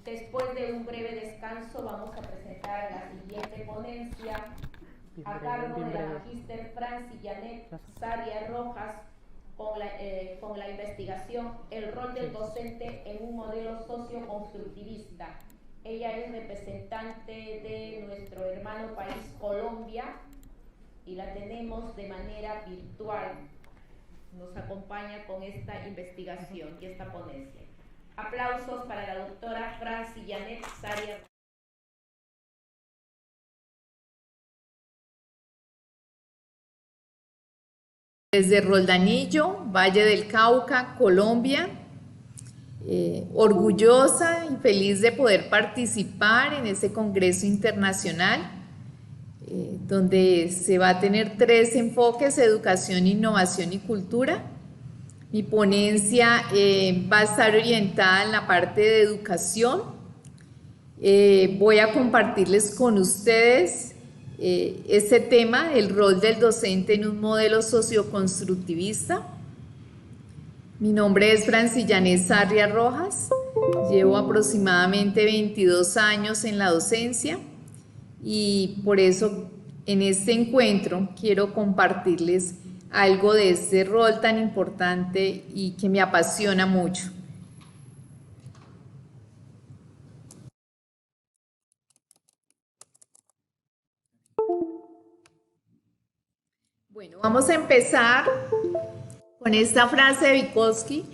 Después de un breve descanso vamos a presentar la siguiente ponencia a cargo de la magíster Franci Janet Saria Rojas con la investigación El rol del docente en un modelo socioconstructivista. Ella es representante de nuestro hermano país Colombia y la tenemos de manera virtual. Nos acompaña con esta investigación y esta ponencia. Aplausos para la doctora Franci Janet Saria. Desde Roldanillo, Valle del Cauca, Colombia, orgullosa y feliz de poder participar en este Congreso Internacional, donde se va a tener 3 enfoques: educación, innovación y cultura. Mi ponencia va a estar orientada en la parte de educación. Voy a compartirles con ustedes este tema, el rol del docente en un modelo socioconstructivista. Mi nombre es Franci Janet Saria Rojas, llevo aproximadamente 22 años en la docencia y por eso en este encuentro quiero compartirles algo de este rol tan importante y que me apasiona mucho. Bueno, vamos a empezar con esta frase de Vygotsky,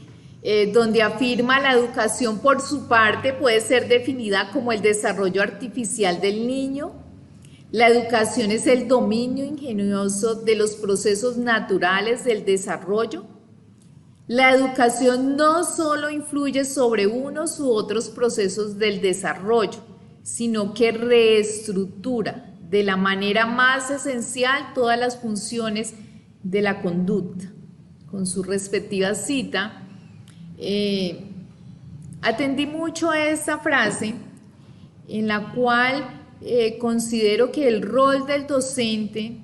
donde afirma: la educación por su parte puede ser definida como el desarrollo artificial del niño. La educación es el dominio ingenioso de los procesos naturales del desarrollo. La educación no solo influye sobre unos u otros procesos del desarrollo, sino que reestructura de la manera más esencial todas las funciones de la conducta. Con su respectiva cita, atendí mucho a esta frase, en la cual considero que el rol del docente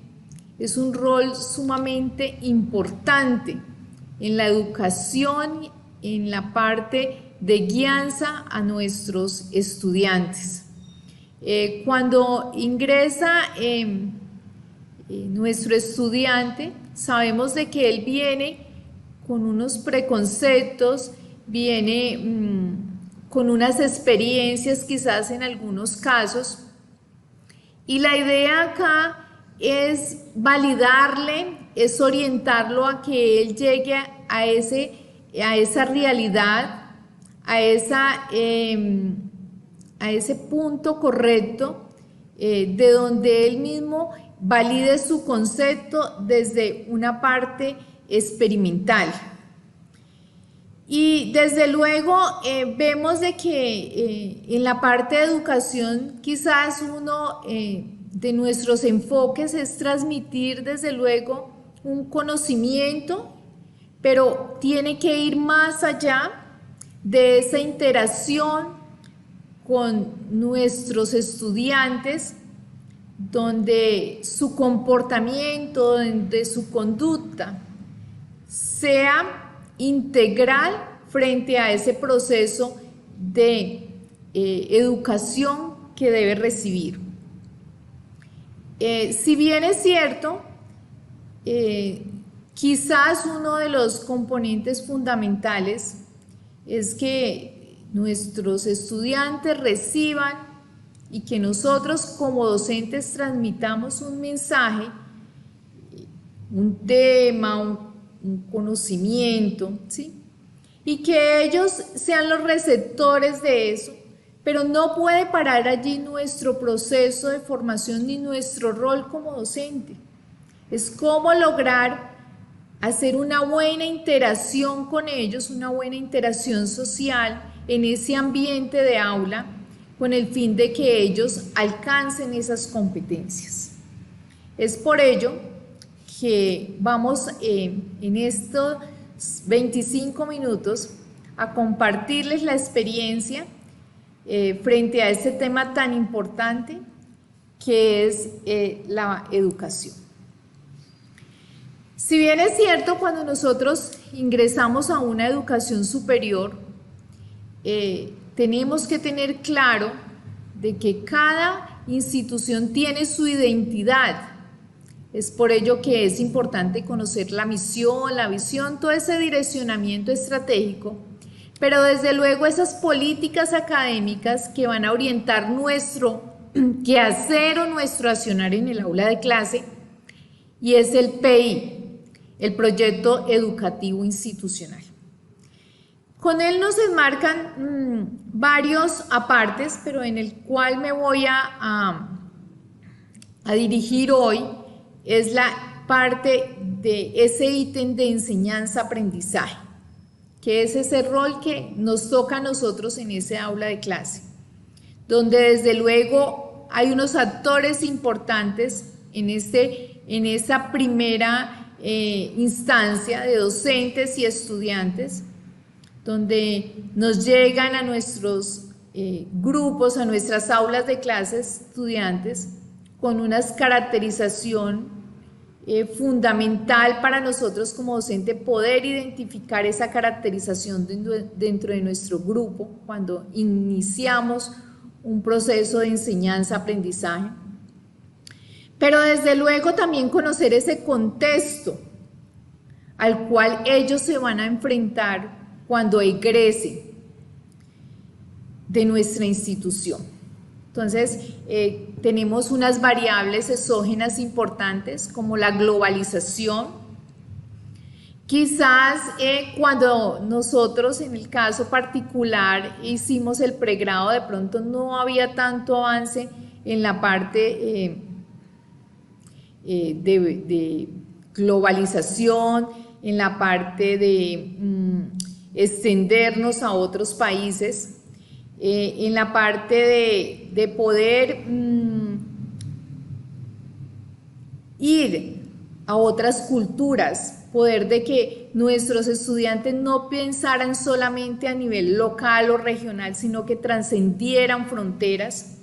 es un rol sumamente importante en la educación, en la parte de guianza a nuestros estudiantes. Cuando ingresa nuestro estudiante, sabemos de que él viene con unos preconceptos, viene con unas experiencias quizás en algunos casos, y la idea acá es validarle, es orientarlo a que él llegue a esa realidad, a ese punto correcto, de donde él mismo valide su concepto desde una parte experimental. Y desde luego vemos de que en la parte de educación quizás uno de nuestros enfoques es transmitir desde luego un conocimiento, pero tiene que ir más allá de esa interacción con nuestros estudiantes, donde su comportamiento, donde su conducta sea integral frente a ese proceso de educación que debe recibir. Si bien es cierto, quizás uno de los componentes fundamentales es que nuestros estudiantes reciban y que nosotros como docentes transmitamos un mensaje, un tema, un conocimiento, ¿sí? Y que ellos sean los receptores de eso, pero no puede parar allí nuestro proceso de formación ni nuestro rol como docente. Es cómo lograr hacer una buena interacción con ellos, una buena interacción social en ese ambiente de aula, con el fin de que ellos alcancen esas competencias. Es por ello que vamos en estos 25 minutos a compartirles la experiencia frente a este tema tan importante que es la educación. Si bien es cierto, cuando nosotros ingresamos a una educación superior, tenemos que tener claro de que cada institución tiene su identidad. Es por ello que es importante conocer la misión, la visión, todo ese direccionamiento estratégico, pero desde luego esas políticas académicas que van a orientar nuestro quehacer o nuestro accionar en el aula de clase, y es el PI, el Proyecto Educativo Institucional. Con él nos enmarcan varios apartes, pero en el cual me voy a dirigir hoy es la parte de ese ítem de enseñanza-aprendizaje, que es ese rol que nos toca a nosotros en ese aula de clase, donde desde luego hay unos actores importantes en esa primera instancia de docentes y estudiantes, donde nos llegan a nuestros grupos, a nuestras aulas de clases estudiantes, con una caracterización fundamental para nosotros como docente poder identificar esa caracterización dentro de nuestro grupo cuando iniciamos un proceso de enseñanza-aprendizaje. Pero desde luego también conocer ese contexto al cual ellos se van a enfrentar cuando egresen de nuestra institución. Entonces, tenemos unas variables exógenas importantes como la globalización. Quizás cuando nosotros, en el caso particular, hicimos el pregrado, de pronto no había tanto avance en la parte de globalización, en la parte de extendernos a otros países, en la parte de poder ir a otras culturas, poder de que nuestros estudiantes no pensaran solamente a nivel local o regional, sino que trascendieran fronteras.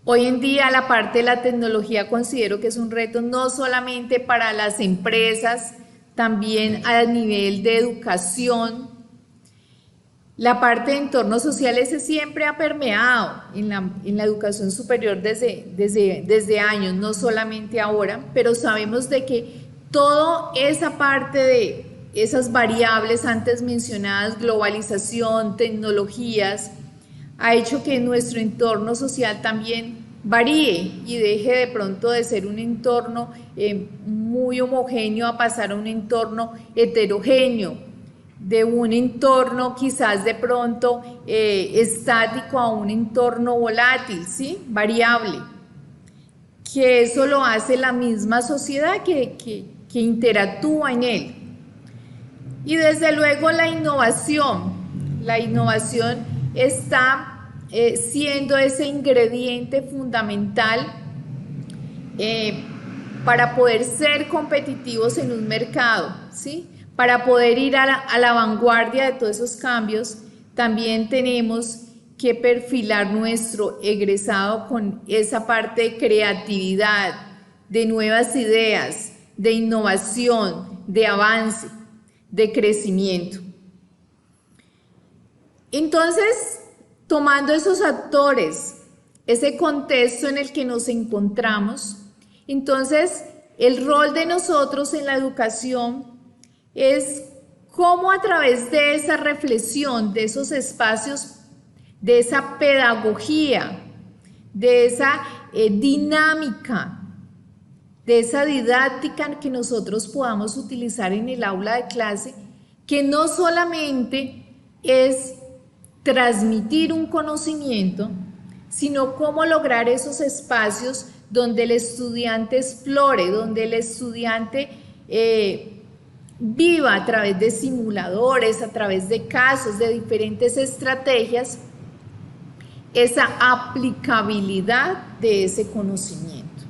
Hoy en día la parte de la tecnología considero que es un reto no solamente para las empresas, también a nivel de educación. La parte de entornos sociales siempre ha permeado en la educación superior desde años, no solamente ahora, pero sabemos de que toda esa parte de esas variables antes mencionadas, globalización, tecnologías, ha hecho que nuestro entorno social también varíe y deje de pronto de ser un entorno muy homogéneo a pasar a un entorno heterogéneo, de un entorno quizás de pronto estático a un entorno volátil, ¿sí? Variable, que eso lo hace la misma sociedad que interactúa en él. Y desde luego la innovación está siendo ese ingrediente fundamental para poder ser competitivos en un mercado, ¿sí? Para poder ir a la vanguardia de todos esos cambios, también tenemos que perfilar nuestro egresado con esa parte de creatividad, de nuevas ideas, de innovación, de avance, de crecimiento. Entonces, tomando esos actores, ese contexto en el que nos encontramos, entonces el rol de nosotros en la educación es cómo a través de esa reflexión, de esos espacios, de esa pedagogía, de esa dinámica, de esa didáctica que nosotros podamos utilizar en el aula de clase, que no solamente es transmitir un conocimiento, sino cómo lograr esos espacios donde el estudiante explore, donde el estudiante viva a través de simuladores, a través de casos, de diferentes estrategias, esa aplicabilidad de ese conocimiento.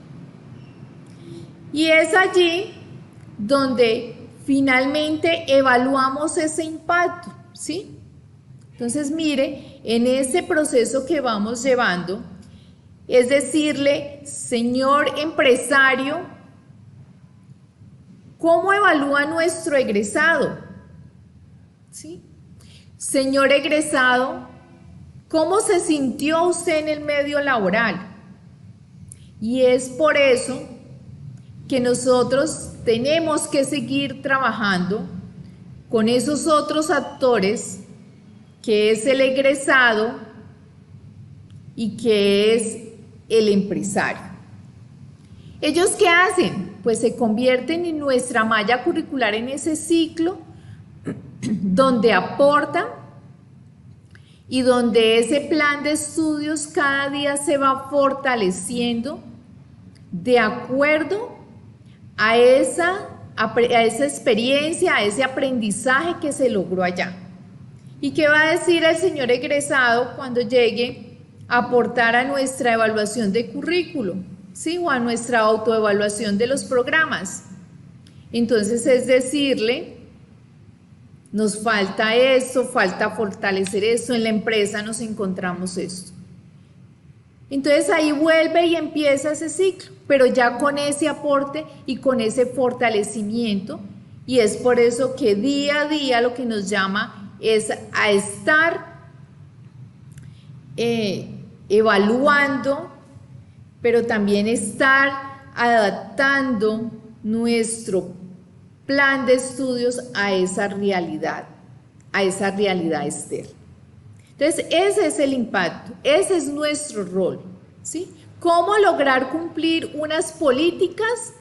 Y es allí donde finalmente evaluamos ese impacto, ¿sí? Entonces, mire, en ese proceso que vamos llevando, es decirle, señor empresario, ¿cómo evalúa nuestro egresado? ¿Sí? Señor egresado, ¿Cómo se sintió usted en el medio laboral? Y es por eso que nosotros tenemos que seguir trabajando con esos otros actores, que es el egresado y que es el empresario. ¿Ellos qué hacen? Pues se convierten en nuestra malla curricular en ese ciclo donde aportan y donde ese plan de estudios cada día se va fortaleciendo de acuerdo a esa experiencia, a ese aprendizaje que se logró allá. ¿Y qué va a decir el señor egresado cuando llegue a aportar a nuestra evaluación de currículo, ¿sí? O a nuestra autoevaluación de los programas? Entonces es decirle, nos falta esto, falta fortalecer esto, en la empresa nos encontramos esto. Entonces ahí vuelve y empieza ese ciclo, pero ya con ese aporte y con ese fortalecimiento, y es por eso que día a día lo que nos llama es a estar evaluando, pero también estar adaptando nuestro plan de estudios a esa realidad externa. Entonces, ese es el impacto, ese es nuestro rol, ¿sí? Cómo lograr cumplir unas políticas,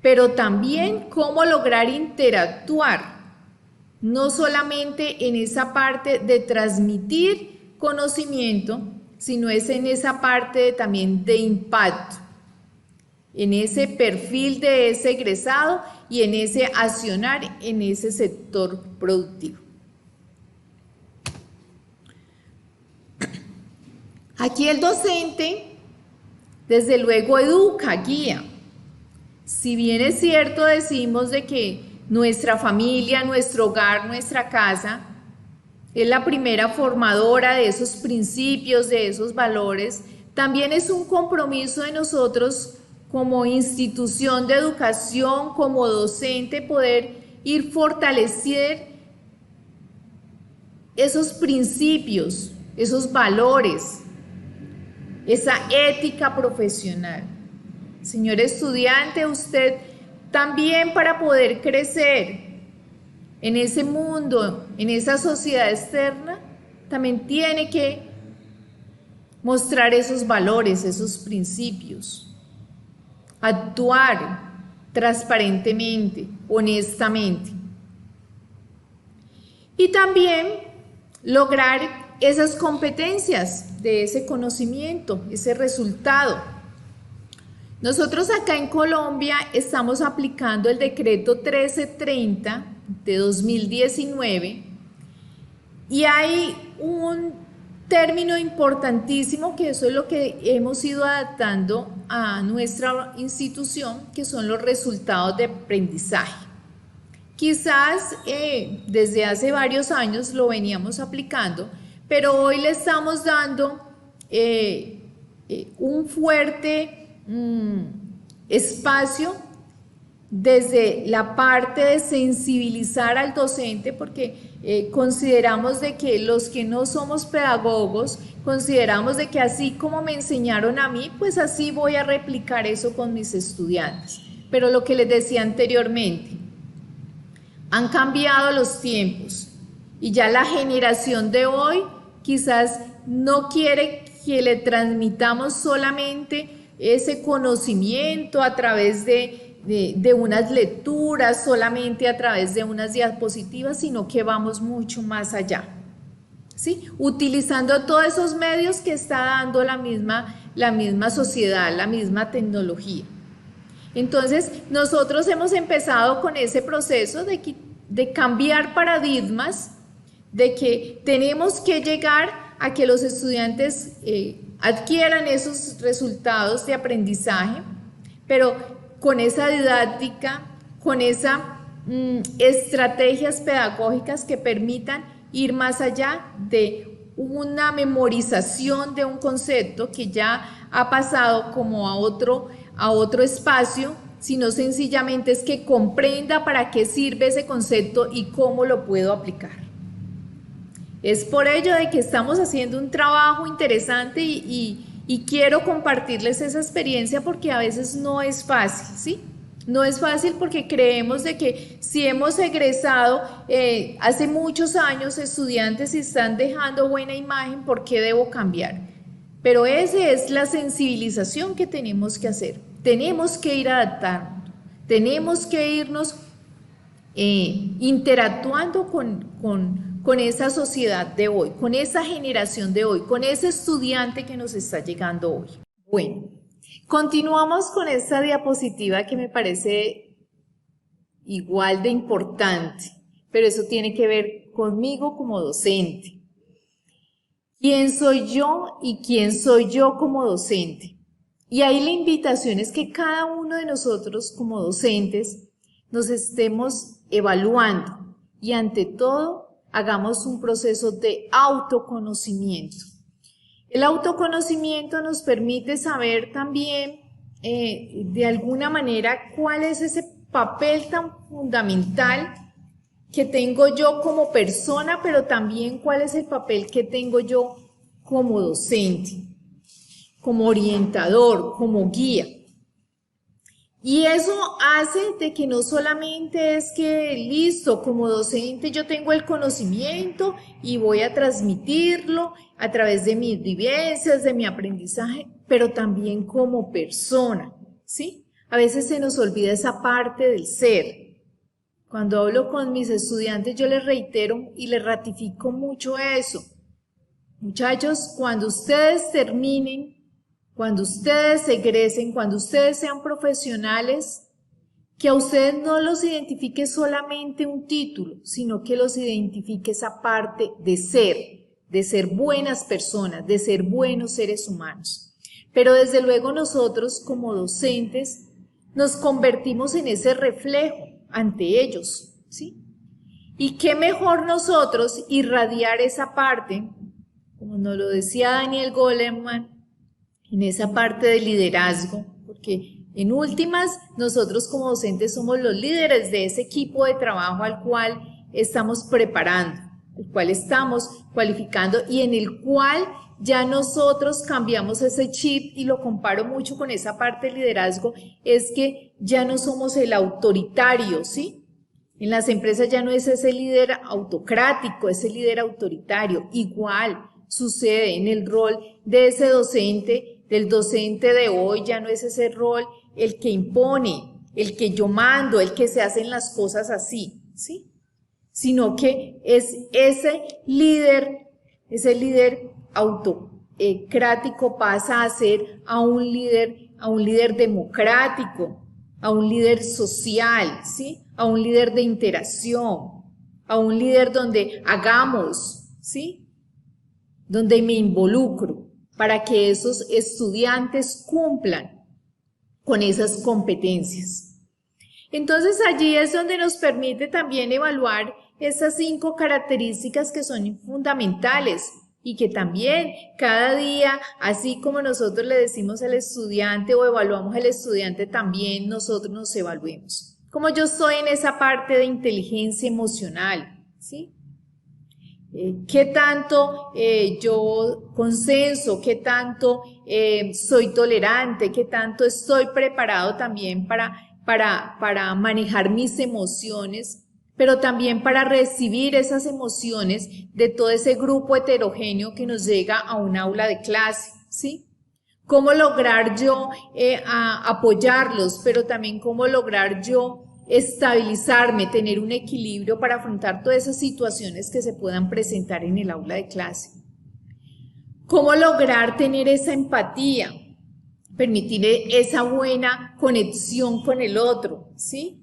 pero también cómo lograr interactuar, no solamente en esa parte de transmitir conocimiento, sino es en esa parte también de impacto, en ese perfil de ese egresado y en ese accionar en ese sector productivo. Aquí el docente, desde luego, educa, guía. Si bien es cierto, decimos de que nuestra familia, nuestro hogar, nuestra casa es la primera formadora de esos principios, de esos valores, también es un compromiso de nosotros como institución de educación, como docente, poder ir fortalecer esos principios, esos valores, esa ética profesional. Señor estudiante, usted también, para poder crecer en ese mundo, en esa sociedad externa, también tiene que mostrar esos valores, esos principios, actuar transparentemente, honestamente, y también lograr esas competencias de ese conocimiento, ese resultado. Nosotros acá en Colombia estamos aplicando el decreto 1330 de 2019 y hay un término importantísimo, que eso es lo que hemos ido adaptando a nuestra institución, que son los resultados de aprendizaje. Quizás desde hace varios años lo veníamos aplicando, pero hoy le estamos dando un fuerte espacio desde la parte de sensibilizar al docente, porque consideramos de que los que no somos pedagogos, consideramos de que así como me enseñaron a mí, pues así voy a replicar eso con mis estudiantes. Pero lo que les decía anteriormente, han cambiado los tiempos y ya la generación de hoy quizás no quiere que le transmitamos solamente ese conocimiento a través de unas lecturas, solamente a través de unas diapositivas, sino que vamos mucho más allá, ¿sí? Utilizando todos esos medios que está dando la misma sociedad, la misma tecnología. Entonces, nosotros hemos empezado con ese proceso de cambiar paradigmas, de que tenemos que llegar a que los estudiantes adquieran esos resultados de aprendizaje, pero con esa didáctica, con esas estrategias pedagógicas que permitan ir más allá de una memorización de un concepto que ya ha pasado como a otro espacio, sino sencillamente es que comprenda para qué sirve ese concepto y cómo lo puedo aplicar. Es por ello de que estamos haciendo un trabajo interesante y quiero compartirles esa experiencia porque a veces no es fácil, ¿sí? No es fácil porque creemos de que si hemos egresado hace muchos años estudiantes y están dejando buena imagen, ¿por qué debo cambiar? Pero esa es la sensibilización que tenemos que hacer. Tenemos que ir adaptando, tenemos que irnos interactuando con esa sociedad de hoy, con esa generación de hoy, con ese estudiante que nos está llegando hoy. Bueno, continuamos con esta diapositiva que me parece igual de importante, pero eso tiene que ver conmigo como docente. ¿Quién soy yo y quién soy yo como docente? Y ahí la invitación es que cada uno de nosotros como docentes nos estemos evaluando y ante todo hagamos un proceso de autoconocimiento. El autoconocimiento nos permite saber también de alguna manera cuál es ese papel tan fundamental que tengo yo como persona, pero también cuál es el papel que tengo yo como docente, como orientador, como guía. Y eso hace de que no solamente es que, listo, como docente yo tengo el conocimiento y voy a transmitirlo a través de mis vivencias, de mi aprendizaje, pero también como persona, ¿sí? A veces se nos olvida esa parte del ser. Cuando hablo con mis estudiantes yo les reitero y les ratifico mucho eso. Muchachos, cuando ustedes terminen, cuando ustedes egresen, cuando ustedes sean profesionales, que a ustedes no los identifique solamente un título, sino que los identifique esa parte de ser buenas personas, de ser buenos seres humanos. Pero desde luego nosotros como docentes nos convertimos en ese reflejo ante ellos, ¿sí? Y qué mejor nosotros irradiar esa parte, como nos lo decía Daniel Goleman, en esa parte de liderazgo, porque en últimas nosotros como docentes somos los líderes de ese equipo de trabajo al cual estamos preparando, al cual estamos cualificando y en el cual ya nosotros cambiamos ese chip y lo comparo mucho con esa parte de liderazgo, es que ya no somos el autoritario, ¿sí? En las empresas ya no es ese líder autocrático, ese líder autoritario, igual sucede en el rol de ese docente. Del docente de hoy ya no es ese rol el que impone, el que yo mando, el que se hacen las cosas así, ¿sí? Sino que es ese líder autocrático pasa a ser a un líder democrático, a un líder social, ¿sí? A un líder de interacción, a un líder donde hagamos, ¿sí? Donde me involucro, para que esos estudiantes cumplan con esas competencias. Entonces allí es donde nos permite también evaluar esas 5 características que son fundamentales y que también cada día, así como nosotros le decimos al estudiante o evaluamos al estudiante, también nosotros nos evaluemos. Como yo estoy en esa parte de inteligencia emocional, ¿sí? ¿Qué tanto yo consenso? ¿Qué tanto soy tolerante? ¿Qué tanto estoy preparado también para manejar mis emociones? Pero también para recibir esas emociones de todo ese grupo heterogéneo que nos llega a un aula de clase, ¿sí? ¿Cómo lograr yo apoyarlos? Pero también cómo lograr yo estabilizarme, tener un equilibrio para afrontar todas esas situaciones que se puedan presentar en el aula de clase. ¿Cómo lograr tener esa empatía? Permitir esa buena conexión con el otro, ¿sí?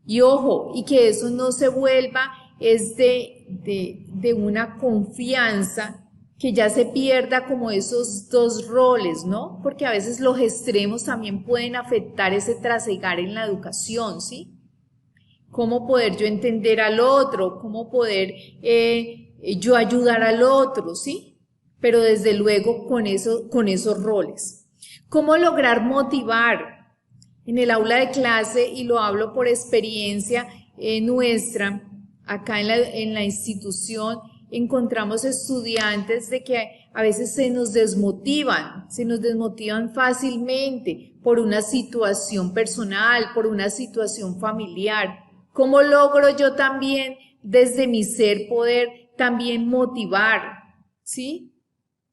Y ojo, y que eso no se vuelva de una confianza que ya se pierda como esos dos roles, ¿no? Porque a veces los extremos también pueden afectar ese trasegar en la educación, ¿sí? Cómo poder yo entender al otro, cómo poder yo ayudar al otro, ¿sí? Pero desde luego con esos roles. Cómo lograr motivar en el aula de clase, y lo hablo por experiencia nuestra, acá en la institución, encontramos estudiantes de que a veces se nos desmotivan fácilmente por una situación personal, por una situación familiar. ¿Cómo logro yo también desde mi ser poder también motivar, ¿sí?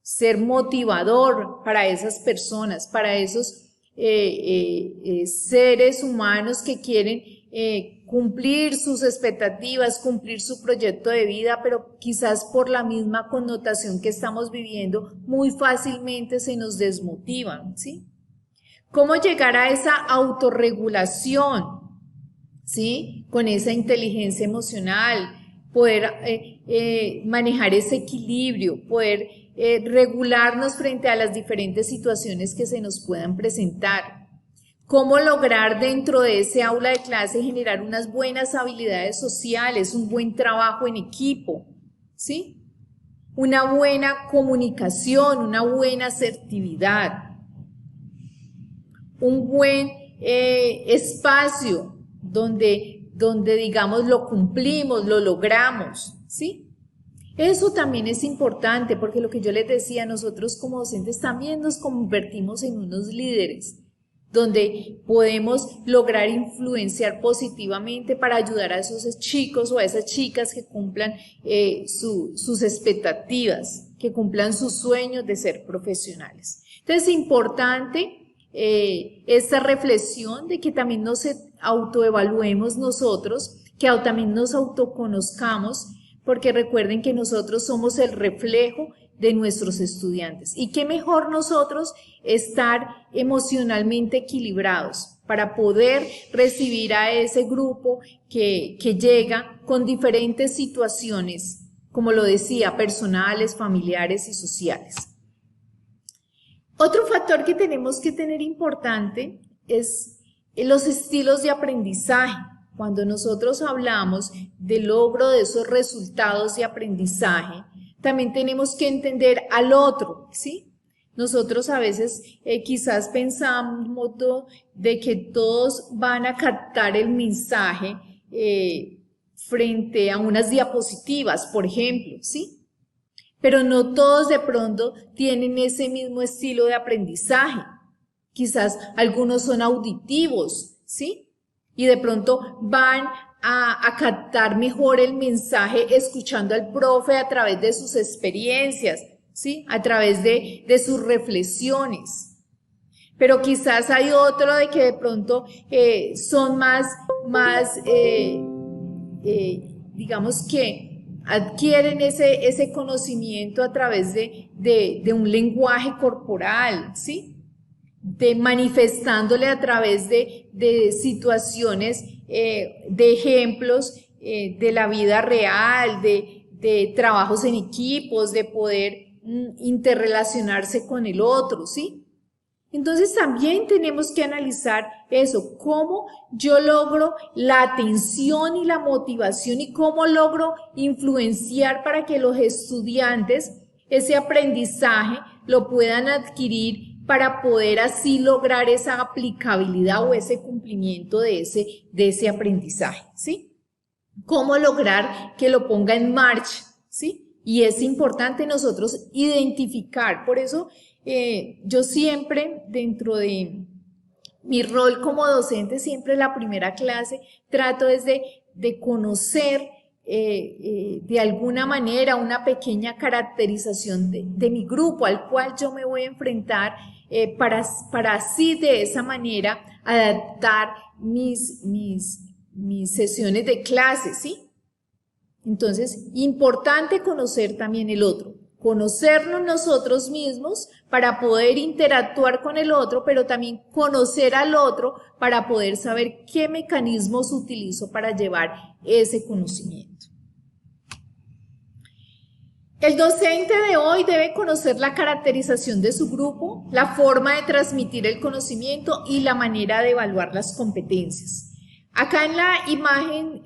Ser motivador para esas personas, para esos seres humanos que quieren cumplir sus expectativas, cumplir su proyecto de vida, pero quizás por la misma connotación que estamos viviendo, muy fácilmente se nos desmotivan, ¿sí? ¿Cómo llegar a esa autorregulación, ¿sí? Con esa inteligencia emocional, poder manejar ese equilibrio, poder regularnos frente a las diferentes situaciones que se nos puedan presentar. ¿Cómo lograr dentro de ese aula de clase generar unas buenas habilidades sociales, un buen trabajo en equipo, ¿sí? Una buena comunicación, una buena asertividad, un buen espacio donde digamos lo cumplimos, lo logramos, ¿sí? Eso también es importante porque lo que yo les decía, nosotros como docentes también nos convertimos en unos líderes, donde podemos lograr influenciar positivamente para ayudar a esos chicos o a esas chicas que cumplan sus expectativas, que cumplan sus sueños de ser profesionales. Entonces es importante esta reflexión de que también nos autoevaluemos nosotros, que también nos autoconozcamos, porque recuerden que nosotros somos el reflejo de nuestros estudiantes. Y qué mejor nosotros estar emocionalmente equilibrados para poder recibir a ese grupo que llega con diferentes situaciones, como lo decía, personales, familiares y sociales. Otro factor que tenemos que tener importante es los estilos de aprendizaje. Cuando nosotros hablamos del logro de esos resultados de aprendizaje, también tenemos que entender al otro, ¿sí? Nosotros a veces quizás pensamos de que todos van a captar el mensaje frente a unas diapositivas, por ejemplo, ¿sí? Pero no todos de pronto tienen ese mismo estilo de aprendizaje. Quizás algunos son auditivos, ¿sí? Y de pronto van a captar mejor el mensaje escuchando al profe a través de sus experiencias, ¿sí? A través de sus reflexiones. Pero quizás hay otro de que de pronto son digamos que adquieren ese conocimiento a través de un lenguaje corporal, ¿sí? De manifestándole a través de situaciones, de ejemplos de la vida real, de trabajos en equipos, de poder interrelacionarse con el otro, ¿sí? Entonces también tenemos que analizar eso, cómo yo logro la atención y la motivación y cómo logro influenciar para que los estudiantes ese aprendizaje lo puedan adquirir para poder así lograr esa aplicabilidad o ese cumplimiento de ese aprendizaje, ¿sí? ¿Cómo lograr que lo ponga en marcha, ¿sí? Y es importante nosotros identificar, por eso yo siempre dentro de mi rol como docente, siempre la primera clase trato es de conocer de alguna manera una pequeña caracterización de mi grupo al cual yo me voy a enfrentar para así de esa manera adaptar mis sesiones de clase, ¿sí? Entonces, importante conocer también el otro, conocernos nosotros mismos para poder interactuar con el otro, pero también conocer al otro para poder saber qué mecanismos utilizo para llevar ese conocimiento. El docente de hoy debe conocer la caracterización de su grupo, la forma de transmitir el conocimiento y la manera de evaluar las competencias. Acá en la imagen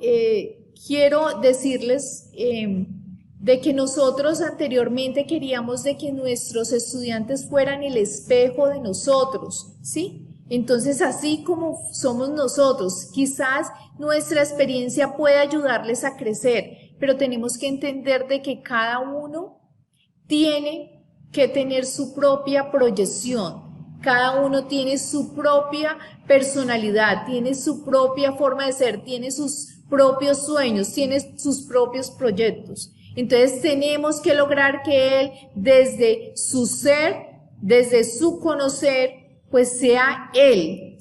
quiero decirles de que nosotros anteriormente queríamos de que nuestros estudiantes fueran el espejo de nosotros, ¿sí? Entonces, así como somos nosotros, quizás nuestra experiencia puede ayudarles a crecer, pero tenemos que entender de que cada uno tiene que tener su propia proyección, cada uno tiene su propia personalidad, tiene su propia forma de ser, tiene sus propios sueños, tiene sus propios proyectos. Entonces tenemos que lograr que él, desde su ser, desde su conocer, pues sea él,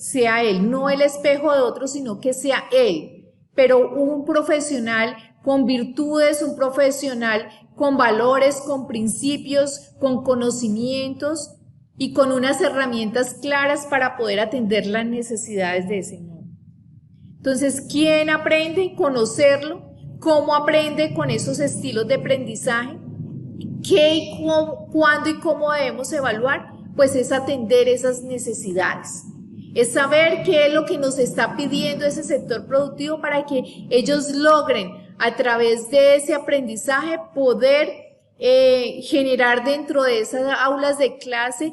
no el espejo de otro, sino que sea él, pero un profesional con virtudes, un profesional con valores, con principios, con conocimientos y con unas herramientas claras para poder atender las necesidades de ese mundo. Entonces, ¿quién aprende? Conocerlo. ¿Cómo aprende? Con esos estilos de aprendizaje. ¿Qué y cómo, cuándo y cómo debemos evaluar? Pues es atender esas necesidades. Es saber qué es lo que nos está pidiendo ese sector productivo para que ellos logren, a través de ese aprendizaje, poder generar dentro de esas aulas de clase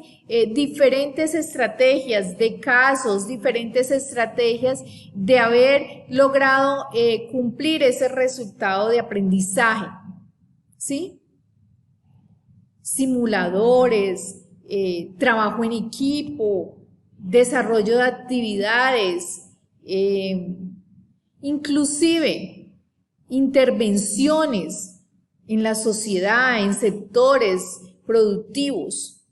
diferentes estrategias de casos, diferentes estrategias de haber logrado cumplir ese resultado de aprendizaje, ¿sí? Simuladores, trabajo en equipo, desarrollo de actividades, inclusive intervenciones en la sociedad, en sectores productivos.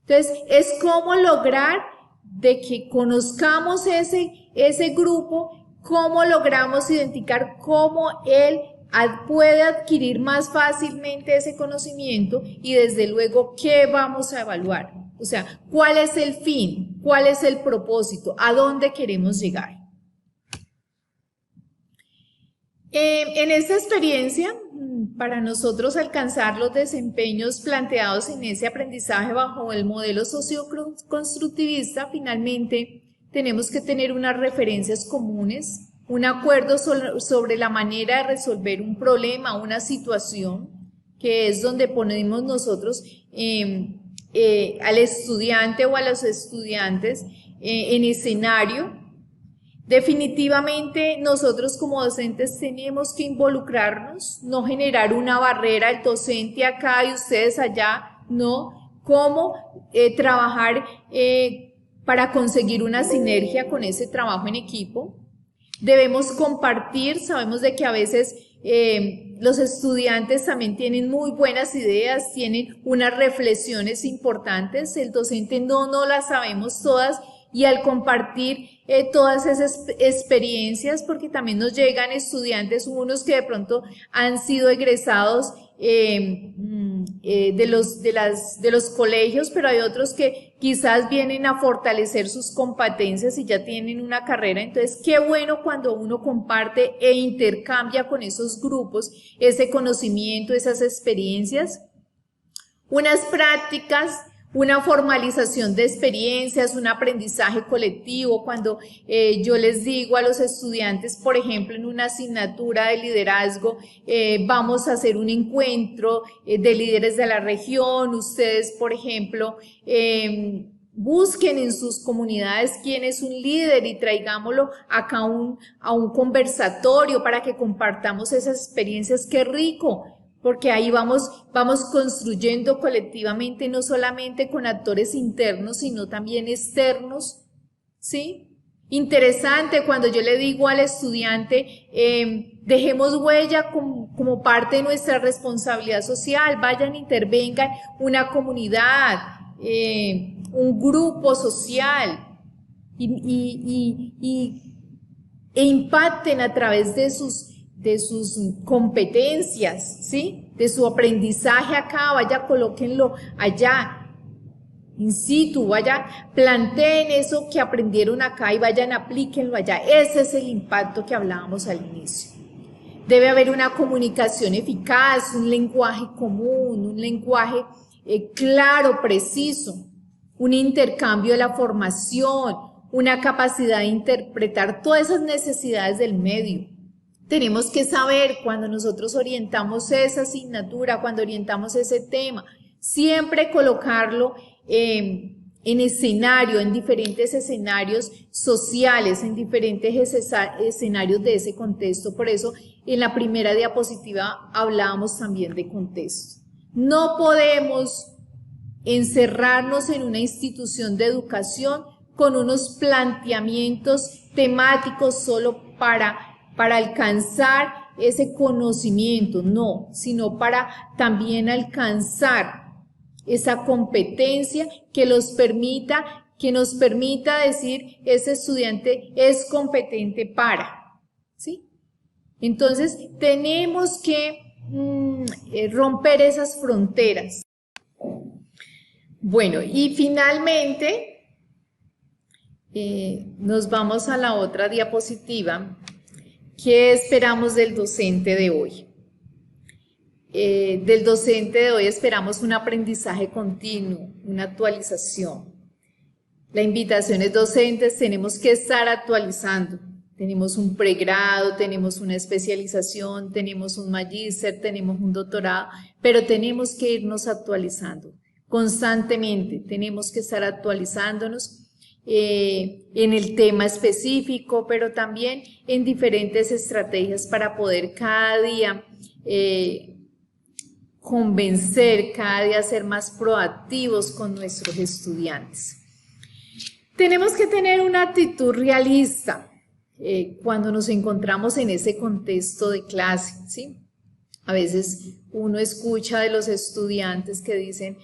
Entonces, es cómo lograr de que conozcamos ese grupo, cómo logramos identificar cómo él puede adquirir más fácilmente ese conocimiento y desde luego qué vamos a evaluar. O sea, ¿cuál es el fin? ¿Cuál es el propósito? ¿A dónde queremos llegar? En esta experiencia, para nosotros alcanzar los desempeños planteados en ese aprendizaje bajo el modelo socioconstructivista, finalmente tenemos que tener unas referencias comunes, un acuerdo sobre la manera de resolver un problema, una situación, que es donde ponemos nosotros al estudiante o a los estudiantes en escenario. Definitivamente nosotros como docentes tenemos que involucrarnos, no generar una barrera, el docente acá y ustedes allá, no, cómo trabajar para conseguir una sinergia con ese trabajo en equipo. Debemos compartir, sabemos de que a veces los estudiantes también tienen muy buenas ideas, tienen unas reflexiones importantes, el docente no las sabemos todas, y al compartir todas esas experiencias, porque también nos llegan estudiantes, unos que de pronto han sido egresados de los colegios, pero hay otros que quizás vienen a fortalecer sus competencias y ya tienen una carrera. Entonces, qué bueno cuando uno comparte e intercambia con esos grupos ese conocimiento, esas experiencias, unas prácticas, una formalización de experiencias, un aprendizaje colectivo. Cuando yo les digo a los estudiantes, por ejemplo, en una asignatura de liderazgo, vamos a hacer un encuentro de líderes de la región, ustedes, por ejemplo, busquen en sus comunidades quién es un líder y traigámoslo acá a un conversatorio para que compartamos esas experiencias. ¡Qué rico! Porque ahí vamos construyendo colectivamente, no solamente con actores internos, sino también externos, ¿sí? Interesante cuando yo le digo al estudiante, dejemos huella como parte de nuestra responsabilidad social, vayan, intervengan una comunidad, un grupo social, e impacten a través de sus competencias, ¿sí? De su aprendizaje acá, vaya, colóquenlo allá, in situ, vaya, planteen eso que aprendieron acá y vayan, aplíquenlo allá. Ese es el impacto que hablábamos al inicio. Debe haber una comunicación eficaz, un lenguaje común, un lenguaje claro, preciso, un intercambio de la formación, una capacidad de interpretar todas esas necesidades del medio. Tenemos que saber cuando nosotros orientamos esa asignatura, cuando orientamos ese tema, siempre colocarlo en escenario, en diferentes escenarios sociales, en diferentes escenarios de ese contexto. Por eso en la primera diapositiva hablábamos también de contexto. No podemos encerrarnos en una institución de educación con unos planteamientos temáticos solo para alcanzar ese conocimiento, no, sino para también alcanzar esa competencia que nos permita decir, ese estudiante es competente para, ¿sí? Entonces, tenemos que romper esas fronteras. Bueno, y finalmente, nos vamos a la otra diapositiva. ¿Qué esperamos del docente de hoy? Del docente de hoy esperamos un aprendizaje continuo, una actualización. La invitación es docentes, tenemos que estar actualizando. Tenemos un pregrado, tenemos una especialización, tenemos un magíster, tenemos un doctorado, pero tenemos que irnos actualizando constantemente. Tenemos que estar actualizándonos en el tema específico, pero también en diferentes estrategias para poder cada día convencer, cada día ser más proactivos con nuestros estudiantes. Tenemos que tener una actitud realista cuando nos encontramos en ese contexto de clase, ¿sí? A veces uno escucha de los estudiantes que dicen,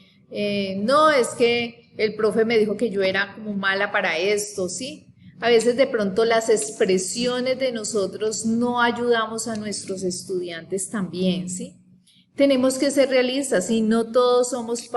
no, es que el profe me dijo que yo era como mala para esto, ¿sí? A veces de pronto las expresiones de nosotros no ayudamos a nuestros estudiantes también, ¿sí? Tenemos que ser realistas y no todos somos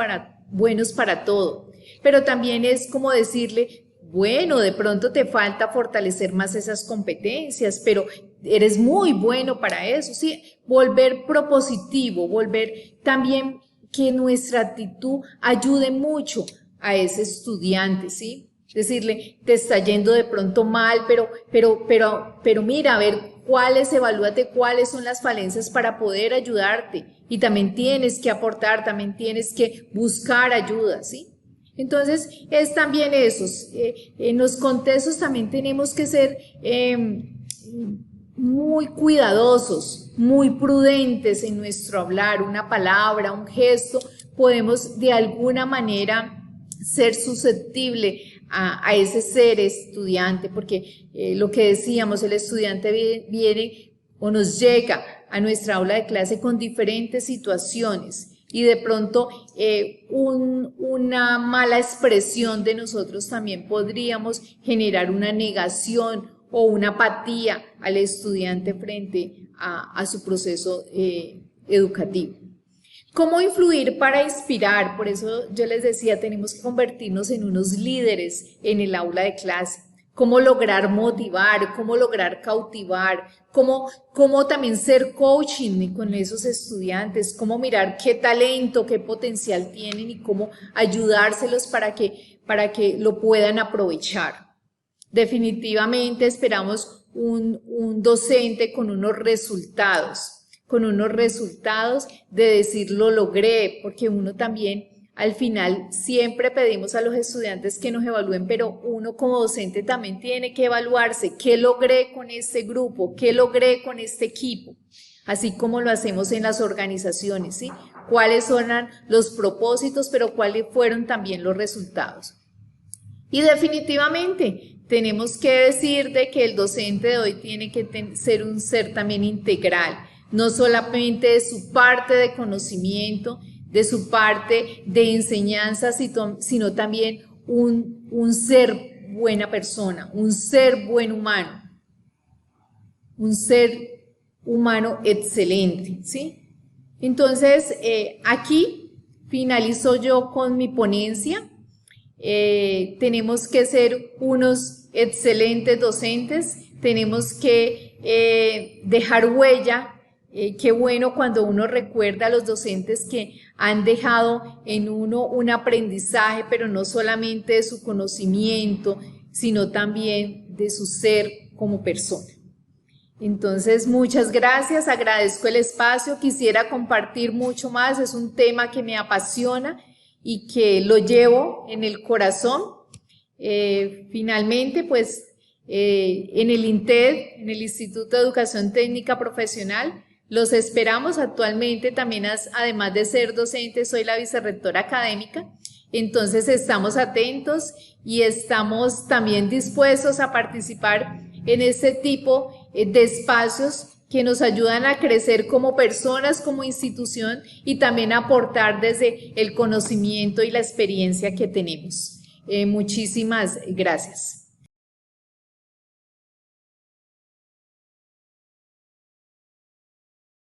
buenos para todo, pero también es como decirle, bueno, de pronto te falta fortalecer más esas competencias, pero eres muy bueno para eso, ¿sí? Volver propositivo, volver también que nuestra actitud ayude mucho a ese estudiante, ¿sí? Decirle, te está yendo de pronto mal, pero mira, a ver, evalúate cuáles son las falencias para poder ayudarte. Y también tienes que aportar, también tienes que buscar ayuda, ¿sí? Entonces, es también eso, en los contextos también tenemos que ser muy cuidadosos, muy prudentes en nuestro hablar, una palabra, un gesto, podemos de alguna manera ser susceptible a ese ser estudiante, porque lo que decíamos, el estudiante viene o nos llega a nuestra aula de clase con diferentes situaciones y de pronto una mala expresión de nosotros también podríamos generar una negación o una apatía al estudiante frente a su proceso educativo. ¿Cómo influir para inspirar? Por eso yo les decía, tenemos que convertirnos en unos líderes en el aula de clase. Cómo lograr motivar, cómo lograr cautivar, cómo también ser coaching con esos estudiantes, cómo mirar qué talento, qué potencial tienen y cómo ayudárselos para que lo puedan aprovechar. Definitivamente esperamos un docente con unos resultados de decir lo logré, porque uno también al final siempre pedimos a los estudiantes que nos evalúen, pero uno como docente también tiene que evaluarse, ¿qué logré con este grupo? ¿Qué logré con este equipo? Así como lo hacemos en las organizaciones, ¿sí? ¿Cuáles eran los propósitos, pero cuáles fueron también los resultados? Y definitivamente tenemos que decir de que el docente de hoy tiene que ser un ser también integral, no solamente de su parte de conocimiento, de su parte de enseñanza, sino también un ser buena persona, un ser buen humano, un ser humano excelente, ¿sí? Entonces, aquí finalizo yo con mi ponencia. Tenemos que ser unos excelentes docentes, tenemos que dejar huella. Qué bueno cuando uno recuerda a los docentes que han dejado en uno un aprendizaje, pero no solamente de su conocimiento, sino también de su ser como persona. Entonces, muchas gracias, agradezco el espacio, quisiera compartir mucho más, es un tema que me apasiona y que lo llevo en el corazón. Finalmente, pues, en el INTED, en el Instituto de Educación Técnica Profesional. Los esperamos actualmente, también además de ser docente, soy la vicerrectora académica, entonces estamos atentos y estamos también dispuestos a participar en este tipo de espacios que nos ayudan a crecer como personas, como institución y también a aportar desde el conocimiento y la experiencia que tenemos. Muchísimas gracias.